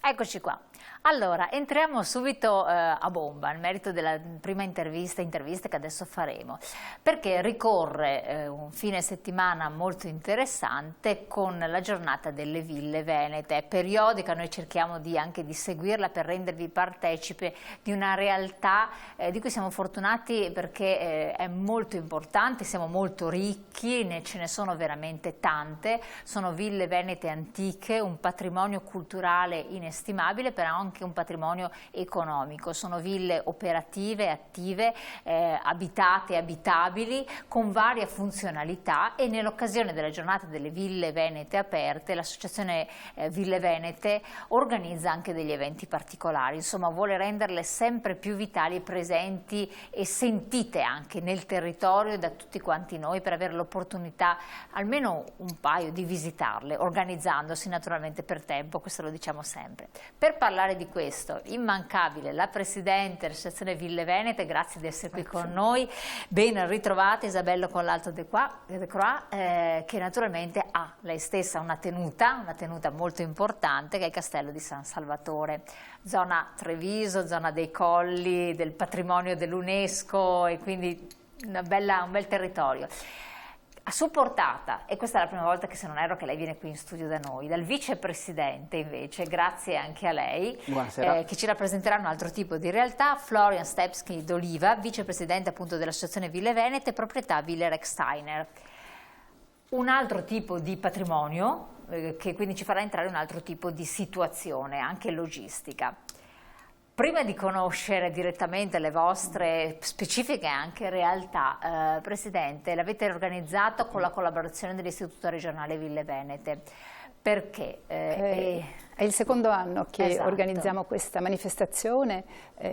Eccoci qua. Allora, entriamo subito a bomba, nel merito della prima interviste che adesso faremo, perché ricorre un fine settimana molto interessante con la giornata delle ville venete. È periodica, noi cerchiamo anche di seguirla per rendervi partecipe di una realtà di cui siamo fortunati perché è molto importante, siamo molto ricchi, ce ne sono veramente tante, sono ville venete antiche, un patrimonio culturale inestimabile, però anche un patrimonio economico. Sono ville operative, attive, abitate, abitabili, con varia funzionalità, e nell'occasione della giornata delle ville venete aperte l'associazione Ville Venete organizza anche degli eventi particolari, insomma vuole renderle sempre più vitali, presenti e sentite anche nel territorio da tutti quanti noi, per avere l'opportunità almeno un paio di visitarle, organizzandosi naturalmente per tempo, questo lo diciamo sempre. Per parlare di questo, immancabile la Presidente dell'Associazione Ville Venete, grazie di essere qui con noi, ben ritrovata Isabella Collalto de Croix, che naturalmente ha lei stessa una tenuta molto importante, che è il Castello di San Salvatore, zona Treviso, zona dei Colli, del patrimonio dell'UNESCO, e quindi un bel territorio. Supportata, e questa è la prima volta che, se non erro, che lei viene qui in studio da noi, dal vicepresidente invece, grazie anche a lei, che ci rappresenterà un altro tipo di realtà, Florian Stepsky d'Oliva, vicepresidente appunto dell'Associazione Ville Venete, proprietà Ville Rechsteiner. Un altro tipo di patrimonio, che quindi ci farà entrare in un altro tipo di situazione, anche logistica. Prima di conoscere direttamente le vostre specifiche anche realtà, Presidente, l'avete organizzato con la collaborazione dell'Istituto regionale Ville Venete. Perché? È il secondo anno che organizziamo questa manifestazione,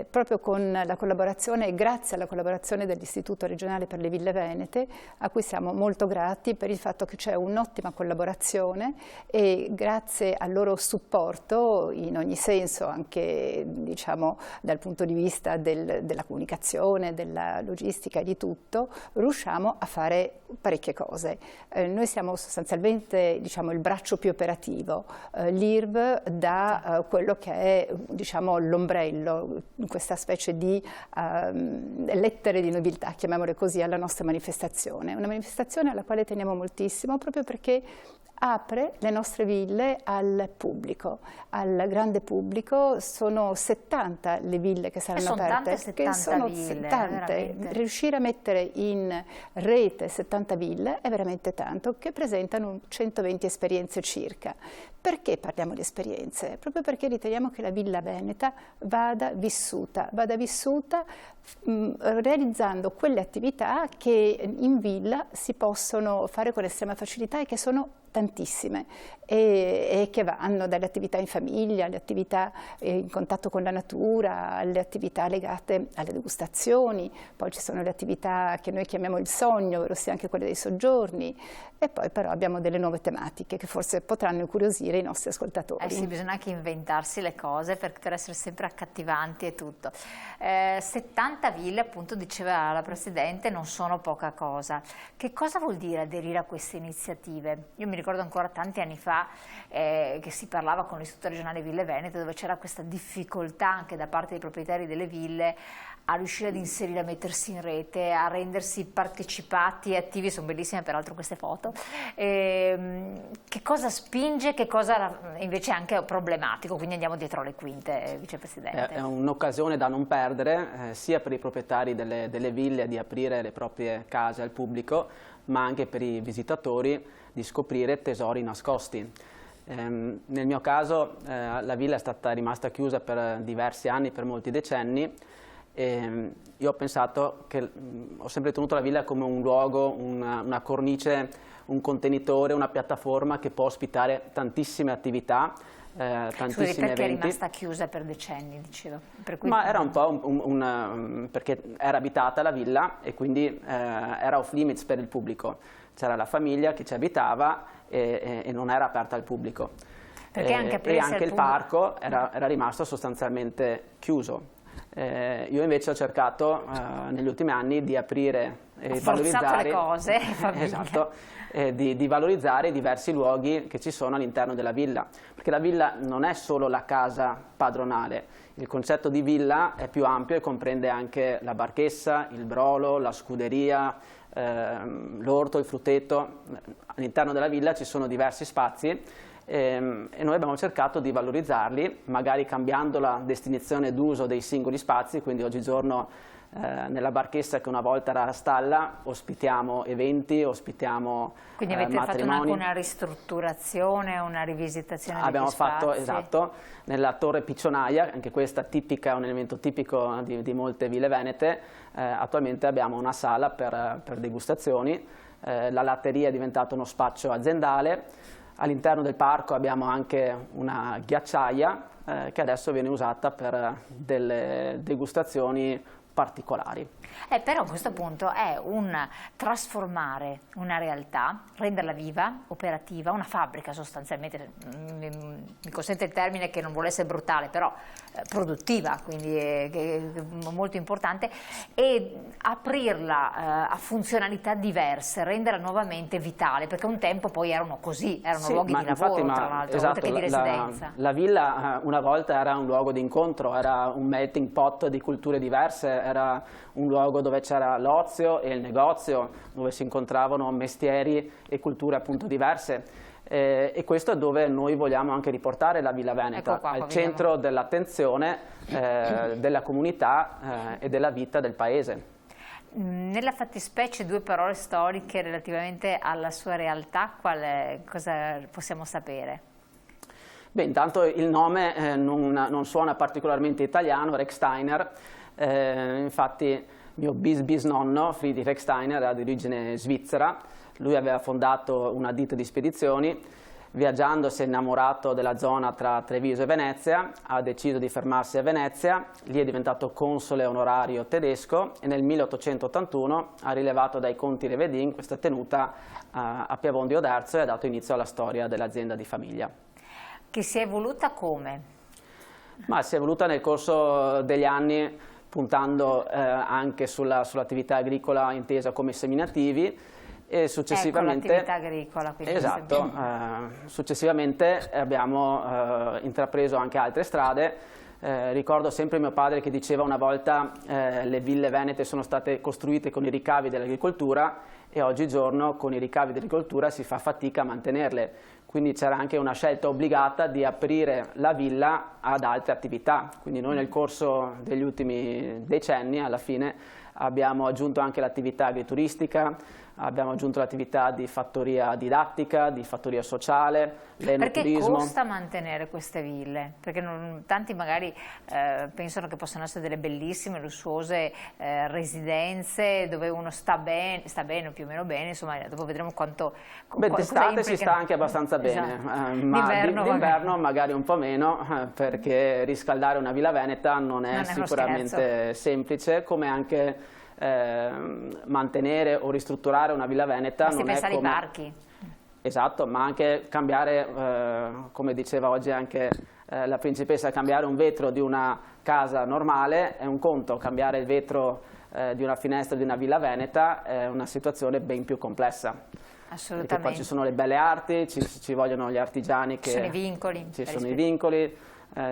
proprio con la collaborazione e grazie alla collaborazione dell'Istituto regionale per le Ville Venete, a cui siamo molto grati per il fatto che c'è un'ottima collaborazione, e grazie al loro supporto in ogni senso, anche diciamo dal punto di vista della comunicazione, della logistica e di tutto, riusciamo a fare parecchie cose. Noi siamo sostanzialmente, diciamo, il braccio più operativo. L'IRV da quello che è, diciamo, l'ombrello, questa specie di lettere di nobiltà, chiamiamole così, alla nostra manifestazione. Una manifestazione alla quale teniamo moltissimo, proprio perché apre le nostre ville al pubblico, al grande pubblico. Sono 70 le ville che saranno aperte, che sono tante. Riuscire a mettere in rete 70 ville è veramente tanto, che presentano 120 esperienze circa. Perché parliamo di esperienze? Proprio perché riteniamo che la Villa Veneta vada vissuta realizzando quelle attività che in villa si possono fare con estrema facilità e che sono tantissime, e che vanno dalle attività in famiglia, alle attività in contatto con la natura, alle attività legate alle degustazioni, poi ci sono le attività che noi chiamiamo il sogno, ovvero sia anche quelle dei soggiorni, e poi però abbiamo delle nuove tematiche che forse potranno incuriosire i nostri ascoltatori. Sì, bisogna anche inventarsi le cose per essere sempre accattivanti e tutto. 70 ville, appunto, diceva la Presidente, non sono poca cosa. Che cosa vuol dire aderire a queste iniziative? Io mi ricordo ancora tanti anni fa che si parlava con l'Istituto regionale Ville Venete, dove c'era questa difficoltà anche da parte dei proprietari delle ville a riuscire ad inserire, a mettersi in rete, a rendersi partecipati e attivi. Sono bellissime peraltro queste foto. Che cosa spinge, che cosa invece è anche problematico? Quindi andiamo dietro le quinte, Vicepresidente. È un'occasione da non perdere, sia per i proprietari delle ville di aprire le proprie case al pubblico, ma anche per i visitatori di scoprire tesori nascosti. Nel mio caso la villa è rimasta chiusa per diversi anni, per molti decenni, e io ho pensato che ho sempre tenuto la villa come un luogo, una cornice, un contenitore, una piattaforma che può ospitare tantissime attività, tantissimi eventi. Perché è rimasta chiusa per decenni, dicevo? Ma era un po' perché era abitata la villa e quindi era off limits per il pubblico. C'era la famiglia che ci abitava e non era aperta al pubblico. Perché anche e anche il parco era rimasto sostanzialmente chiuso. Io invece ho cercato negli ultimi anni di aprire e valorizzare le cose, esatto, di valorizzare i diversi luoghi che ci sono all'interno della villa, perché la villa non è solo la casa padronale, il concetto di villa è più ampio e comprende anche la barchessa, il brolo, la scuderia, l'orto, il frutteto. All'interno della villa ci sono diversi spazi e noi abbiamo cercato di valorizzarli, magari cambiando la destinazione d'uso dei singoli spazi, quindi oggigiorno nella barchessa, che una volta era la stalla, ospitiamo eventi, ospitiamo quindi avete matrimoni. fatto anche una ristrutturazione, una rivisitazione abbiamo degli spazi? Fatto, esatto, nella torre Piccionaia, anche questa tipica, un elemento tipico di molte ville venete. Attualmente abbiamo una sala per degustazioni, la latteria è diventata uno spazio aziendale, all'interno del parco abbiamo anche una ghiacciaia che adesso viene usata per delle degustazioni particolari. Però a questo punto è un trasformare una realtà, renderla viva, operativa, una fabbrica sostanzialmente, mi consente il termine che non vuole essere brutale, però produttiva, quindi è molto importante, e aprirla a funzionalità diverse, renderla nuovamente vitale, perché un tempo poi erano così, erano luoghi di lavoro, tra l'altro, esatto, oltre che di residenza. La villa una volta era un luogo di incontro, era un melting pot di culture diverse, era un luogo dove c'era l'ozio e il negozio, dove si incontravano mestieri e culture appunto diverse. E questo è dove noi vogliamo anche riportare la Villa Veneta, al centro dell'attenzione della comunità e della vita del paese. Nella fattispecie, due parole storiche relativamente alla sua realtà, cosa possiamo sapere? Beh, intanto il nome non suona particolarmente italiano, Rechsteiner. Infatti mio bisnonno, Friedrich Rechsteiner, era di origine svizzera. Lui aveva fondato una ditta di spedizioni, viaggiando si è innamorato della zona tra Treviso e Venezia, ha deciso di fermarsi a Venezia, lì è diventato console onorario tedesco e nel 1881 ha rilevato dai conti Revedin questa tenuta a Piamonte d'Oderzo e ha dato inizio alla storia dell'azienda di famiglia. Che si è evoluta come? Ma si è evoluta nel corso degli anni, puntando anche sull'attività agricola intesa come seminativi e successivamente, ecco, l'attività agricola, esatto, successivamente abbiamo intrapreso anche altre strade. Ricordo sempre mio padre che diceva una volta le ville venete sono state costruite con i ricavi dell'agricoltura e oggigiorno con i ricavi dell'agricoltura si fa fatica a mantenerle. Quindi c'era anche una scelta obbligata di aprire la villa ad altre attività. Quindi noi nel corso degli ultimi decenni, alla fine, abbiamo aggiunto anche l'attività agrituristica, abbiamo aggiunto l'attività di fattoria didattica, di fattoria sociale, l'enoturismo. Perché costa mantenere queste ville? Perché tanti magari pensano che possano essere delle bellissime, lussuose residenze dove uno sta bene o più o meno bene, insomma dopo vedremo quanto... Beh, d'estate si sta anche abbastanza bene, esatto. Ma d'inverno magari un po' meno, perché riscaldare una villa veneta non è sicuramente semplice, come anche mantenere o ristrutturare una villa veneta non è come... ai parchi. Esatto, ma anche cambiare, come diceva oggi anche la principessa, cambiare un vetro di una casa normale è un conto, cambiare il vetro di una finestra di una villa veneta è una situazione ben più complessa. Assolutamente. Perché poi ci sono le belle arti, ci vogliono gli artigiani che... Ci sono i vincoli. Ci sono i vincoli.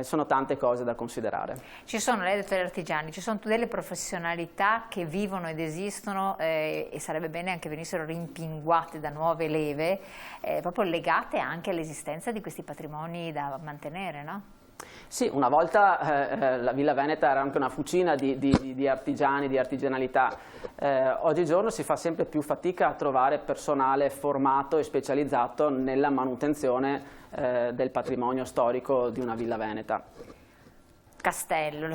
Sono tante cose da considerare. Ci sono, lei ha detto, gli artigiani, ci sono delle professionalità che vivono ed esistono e sarebbe bene anche venissero rimpinguate da nuove leve, proprio legate anche all'esistenza di questi patrimoni da mantenere, no? Sì, una volta la Villa Veneta era anche una fucina di artigiani, di artigianalità. Oggigiorno si fa sempre più fatica a trovare personale formato e specializzato nella manutenzione del patrimonio storico di una Villa Veneta. Castello,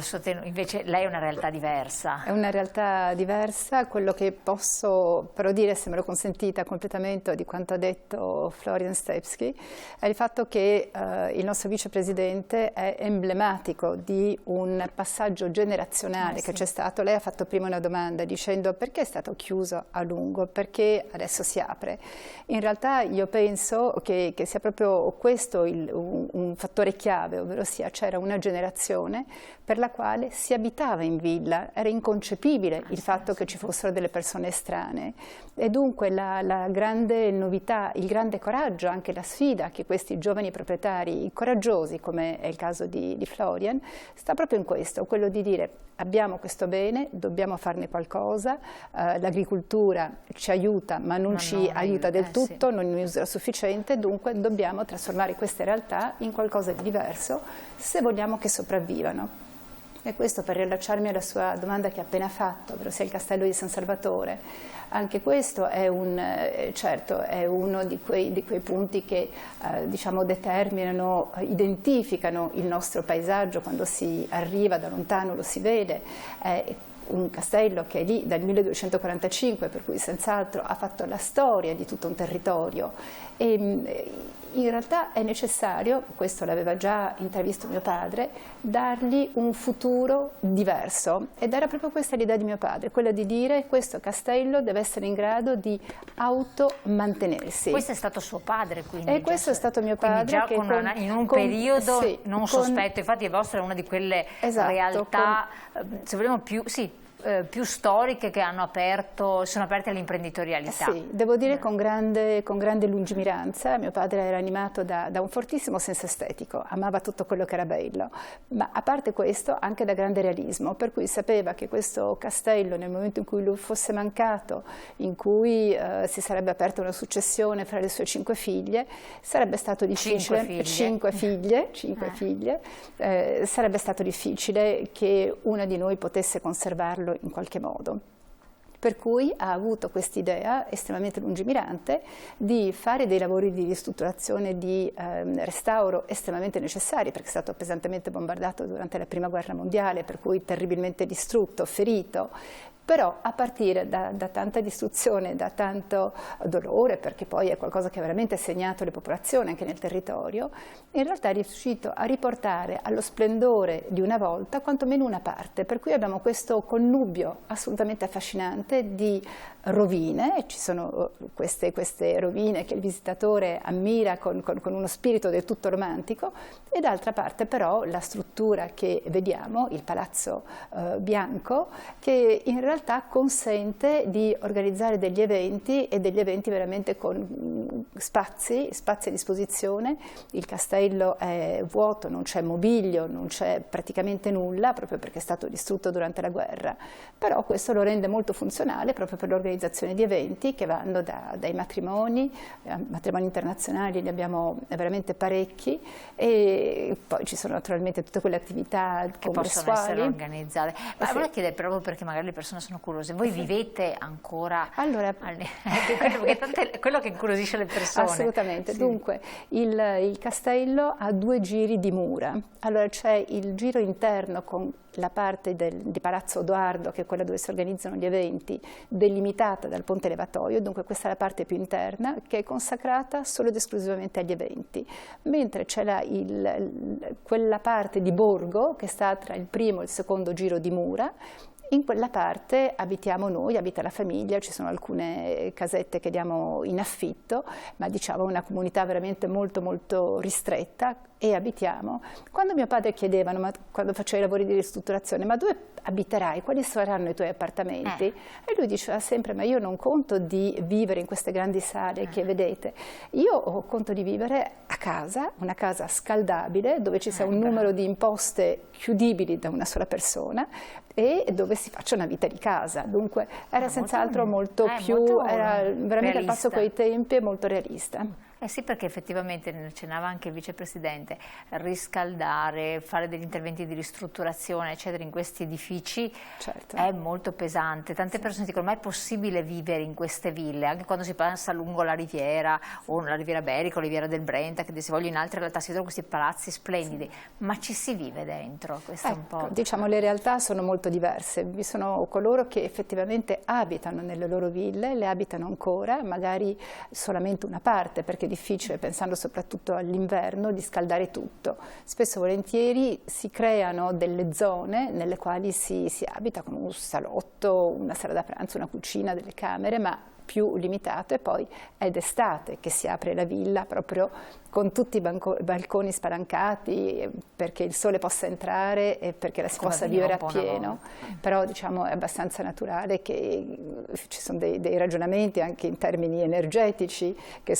invece lei è una realtà diversa. È una realtà diversa, quello che posso però dire, se me lo consentite, a completamento di quanto ha detto Florian Stepsky, è il fatto che il nostro vicepresidente è emblematico di un passaggio generazionale che c'è stato. Lei ha fatto prima una domanda dicendo perché è stato chiuso a lungo, perché adesso si apre. In realtà io penso che sia proprio questo un fattore chiave, ovvero sia c'era una generazione ragione per la quale si abitava in villa. Era inconcepibile il fatto che ci fossero delle persone estranee, e dunque la grande novità, il grande coraggio, anche la sfida che questi giovani proprietari coraggiosi, come è il caso di Florian, sta proprio in questo, quello di dire: abbiamo questo bene, dobbiamo farne qualcosa, l'agricoltura ci aiuta ma non ci aiuta del tutto, non è sufficiente, dunque dobbiamo trasformare queste realtà in qualcosa di diverso se vogliamo che sopravvivano. E questo, per riallacciarmi alla sua domanda che ha appena fatto, ovvero sia il Castello di San Salvatore, anche questo è certo, è uno di quei punti che diciamo determinano, identificano il nostro paesaggio. Quando si arriva da lontano lo si vede, è un castello che è lì dal 1245, per cui senz'altro ha fatto la storia di tutto un territorio, e in realtà è necessario, questo l'aveva già intravisto mio padre, dargli un futuro diverso, ed era proprio questa l'idea di mio padre, quella di dire: questo castello deve essere in grado di automantenersi. Questo è stato suo padre, quindi? E questo è stato mio padre. Già che in un periodo non sospetto, infatti il vostro è una di quelle realtà, se vogliamo più storiche, che sono aperte all'imprenditorialità. Sì, devo dire con grande lungimiranza. Mio padre era animato da un fortissimo senso estetico, amava tutto quello che era bello, ma a parte questo anche da grande realismo, per cui sapeva che questo castello, nel momento in cui lui fosse mancato, in cui si sarebbe aperta una successione fra le sue 5 figlie, sarebbe stato difficile, 5 figlie, sarebbe stato difficile che una di noi potesse conservarlo in qualche modo. Per cui ha avuto quest'idea estremamente lungimirante di fare dei lavori di ristrutturazione, di restauro estremamente necessari, perché è stato pesantemente bombardato durante la Prima Guerra Mondiale, per cui terribilmente distrutto, ferito. Però a partire da tanta distruzione, da tanto dolore, perché poi è qualcosa che ha veramente segnato le popolazioni anche nel territorio, in realtà è riuscito a riportare allo splendore di una volta quantomeno una parte, per cui abbiamo questo connubio assolutamente affascinante di rovine. Ci sono queste rovine che il visitatore ammira con uno spirito del tutto romantico, e d'altra parte però la struttura che vediamo, il Palazzo Bianco, che in realtà consente di organizzare degli eventi, e degli eventi veramente con spazi a disposizione. Il castello è vuoto, non c'è mobilio, non c'è praticamente nulla, proprio perché è stato distrutto durante la guerra, però questo lo rende molto funzionale proprio per l'organizzazione di eventi che vanno dai matrimoni internazionali, ne abbiamo veramente parecchi, e poi ci sono naturalmente tutte quelle attività che possono essere organizzate. Ma volevo chiedere, proprio perché magari le persone sono curiose, voi vivete ancora? Allora, perché è quello che incuriosisce le persone. Assolutamente. Sì. Dunque il castello ha 2 giri di mura. Allora c'è il giro interno con la parte di Palazzo Odoardo, che è quella dove si organizzano gli eventi, delimitata dal ponte levatoio, dunque questa è la parte più interna, che è consacrata solo ed esclusivamente agli eventi, mentre c'è quella parte di borgo che sta tra il primo e il secondo giro di mura. In quella parte abitiamo noi, abita la famiglia, ci sono alcune casette che diamo in affitto, ma diciamo una comunità veramente molto molto ristretta, e abitiamo. Quando mio padre chiedevano, quando facevo i lavori di ristrutturazione, ma dove abiterai, quali saranno i tuoi appartamenti? E lui diceva sempre: ma io non conto di vivere in queste grandi sale che vedete, io conto di vivere a casa, una casa scaldabile, dove ci sia un numero di imposte chiudibili da una sola persona, e dove si faccia una vita di casa. Dunque era senz'altro molto più, era veramente al passo coi tempi e molto realista. Sì, perché effettivamente, ne accennava anche il vicepresidente, riscaldare, fare degli interventi di ristrutturazione, eccetera, in questi edifici è molto pesante. Tante persone dicono: ma è possibile vivere in queste ville? Anche quando si passa lungo la riviera, o la riviera Berica, o la riviera del Brenta, che si vogliono in altre realtà, si vedono questi palazzi splendidi, ma ci si vive dentro? Questo è un po'... Diciamo, le realtà sono molto diverse. Vi sono coloro che effettivamente abitano nelle loro ville, le abitano ancora, magari solamente una parte, perché è difficile, pensando soprattutto all'inverno, di scaldare tutto. Spesso e volentieri si creano delle zone nelle quali si abita con un salotto, una sala da pranzo, una cucina, delle camere, ma più limitato, e poi è d'estate che si apre la villa proprio con tutti i balconi spalancati perché il sole possa entrare e perché la si possa vivere appieno. Però diciamo è abbastanza naturale che ci sono dei ragionamenti anche in termini energetici che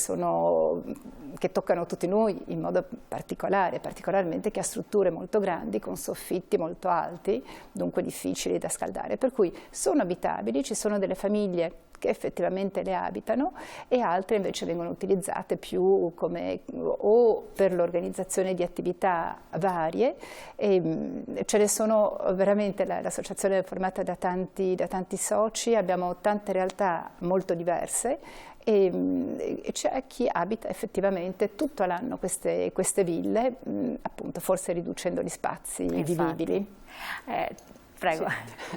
toccano tutti noi in modo particolare, particolarmente che ha strutture molto grandi con soffitti molto alti, dunque difficili da scaldare, per cui sono abitabili, ci sono delle famiglie che effettivamente le abitano e altre invece vengono utilizzate più come o per l'organizzazione di attività varie, e ce ne sono veramente, l'associazione è formata da tanti soci, abbiamo tante realtà molto diverse e c'è chi abita effettivamente tutto l'anno queste ville, appunto forse riducendo gli spazi vivibili. Prego.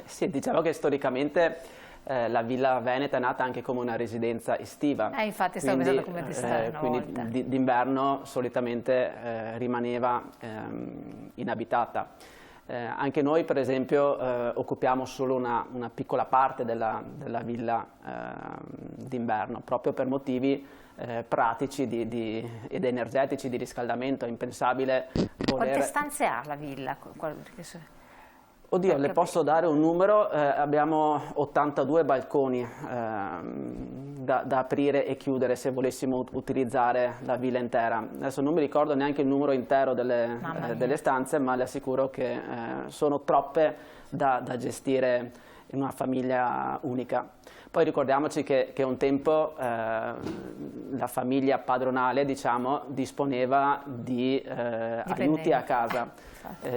Sì, diciamo che storicamente la Villa Veneta è nata anche come una residenza estiva. Infatti stavo pensando come di stare una volta. Quindi d'inverno solitamente rimaneva inabitata. Anche noi per esempio occupiamo solo una piccola parte della villa d'inverno, proprio per motivi pratici ed energetici di riscaldamento. È impensabile Quante stanze ha la villa? Oddio, le posso dare un numero, abbiamo 82 balconi da aprire e chiudere se volessimo utilizzare la villa intera. Adesso non mi ricordo neanche il numero intero delle stanze, ma le assicuro che sono troppe da gestire in una famiglia unica. Poi ricordiamoci che un tempo la famiglia padronale, diciamo, disponeva di aiuti a casa.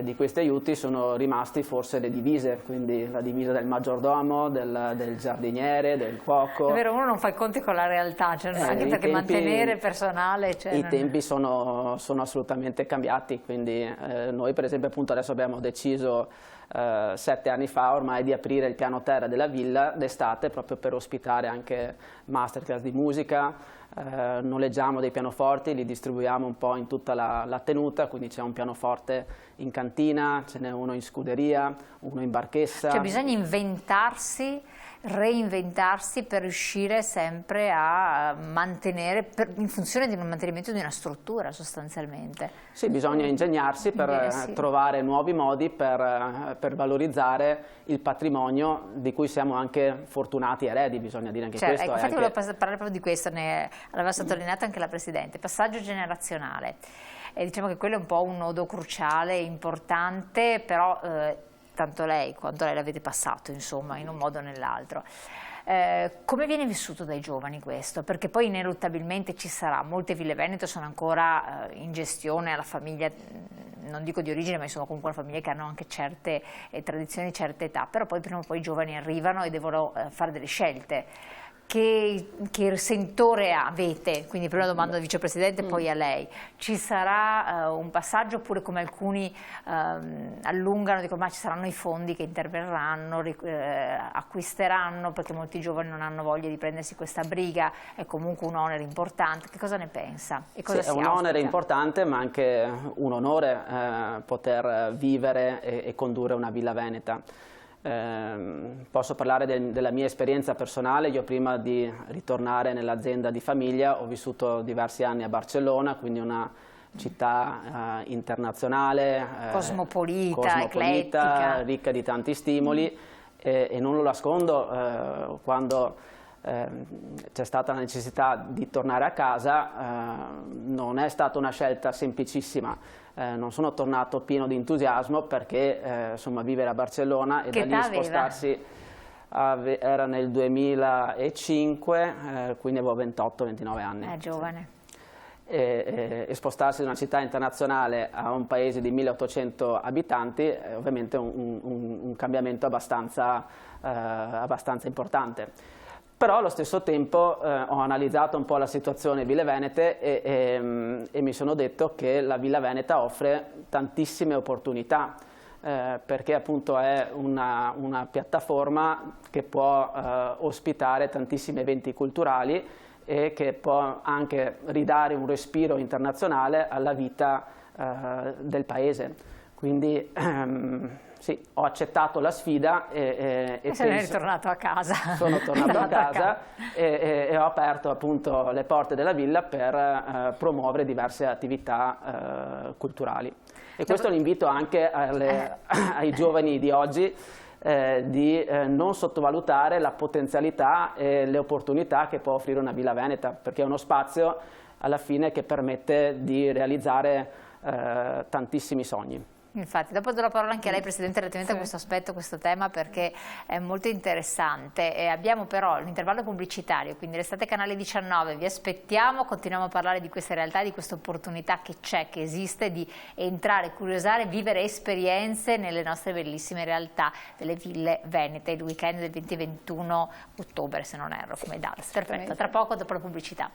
Di questi aiuti sono rimasti forse le divise, quindi la divisa del maggiordomo, del giardiniere, del cuoco. È vero, uno non fa i conti con la realtà, cioè, anche perché mantenere personale... Cioè, I tempi sono assolutamente cambiati, quindi noi per esempio appunto adesso abbiamo deciso 7 anni fa ormai di aprire il piano terra della villa d'estate proprio per ospitare anche masterclass di musica. Noleggiamo dei pianoforti, li distribuiamo un po' in tutta la tenuta, quindi c'è un pianoforte in cantina, ce n'è uno in scuderia, uno in barchessa. Cioè bisogna inventarsi, reinventarsi per riuscire sempre a mantenere, in funzione di un mantenimento di una struttura sostanzialmente. Sì, bisogna ingegnarsi per trovare nuovi modi per valorizzare il patrimonio di cui siamo anche fortunati eredi, bisogna dire anche questo. Infatti volevo parlare proprio di questo, l'aveva sottolineato anche la Presidente, passaggio generazionale. Diciamo che quello è un po' un nodo cruciale, importante, però tanto lei quanto lei l'avete passato, insomma, in un modo o nell'altro. Come viene vissuto dai giovani questo? Perché poi ineluttabilmente ci sarà, molte ville venete sono ancora in gestione alla famiglia, non dico di origine, ma insomma comunque famiglie che hanno anche certe tradizioni, certe età, però poi prima o poi i giovani arrivano e devono fare delle scelte. Che sentore avete? Quindi prima domando al vicepresidente, poi a lei. Ci sarà un passaggio, oppure come alcuni allungano, dicono ma ci saranno i fondi che interverranno, acquisteranno, perché molti giovani non hanno voglia di prendersi questa briga, è comunque un onere importante. Che cosa ne pensa? E cosa sì, è un onere importante, ma anche un onore poter vivere e condurre una villa veneta. Posso parlare della mia esperienza personale. Io prima di ritornare nell'azienda di famiglia ho vissuto diversi anni a Barcellona, quindi una città internazionale, cosmopolita, eclettica, ricca di tanti stimoli e non lo nascondo, quando c'è stata la necessità di tornare a casa, non è stata una scelta semplicissima. Non sono tornato pieno di entusiasmo perché insomma vivere a Barcellona e da lì spostarsi era nel 2005, quindi avevo 28-29 anni. È giovane. E spostarsi da una città internazionale a un paese di 1800 abitanti è ovviamente un cambiamento abbastanza importante. Però allo stesso tempo ho analizzato un po' la situazione Ville Venete e mi sono detto che la Villa Veneta offre tantissime opportunità, perché appunto è una piattaforma che può ospitare tantissimi eventi culturali e che può anche ridare un respiro internazionale alla vita del paese. Quindi sì, ho accettato la sfida e se ne è ritornato a casa. Sono tornato a casa e ho aperto appunto le porte della villa per promuovere diverse attività culturali. E questo l'invito anche ai giovani di oggi, di non sottovalutare la potenzialità e le opportunità che può offrire una villa veneta, perché è uno spazio alla fine che permette di realizzare tantissimi sogni. Infatti, dopo do la parola anche a lei, Presidente, relativamente a questo aspetto, questo tema, perché è molto interessante. E abbiamo però l'intervallo pubblicitario, quindi restate canale 19, vi aspettiamo, continuiamo a parlare di queste realtà, di questa opportunità che c'è, che esiste, di entrare, curiosare, vivere esperienze nelle nostre bellissime realtà delle ville venete, il weekend del 20 e 21 ottobre, se non erro, come data. Perfetto, tra poco dopo la pubblicità.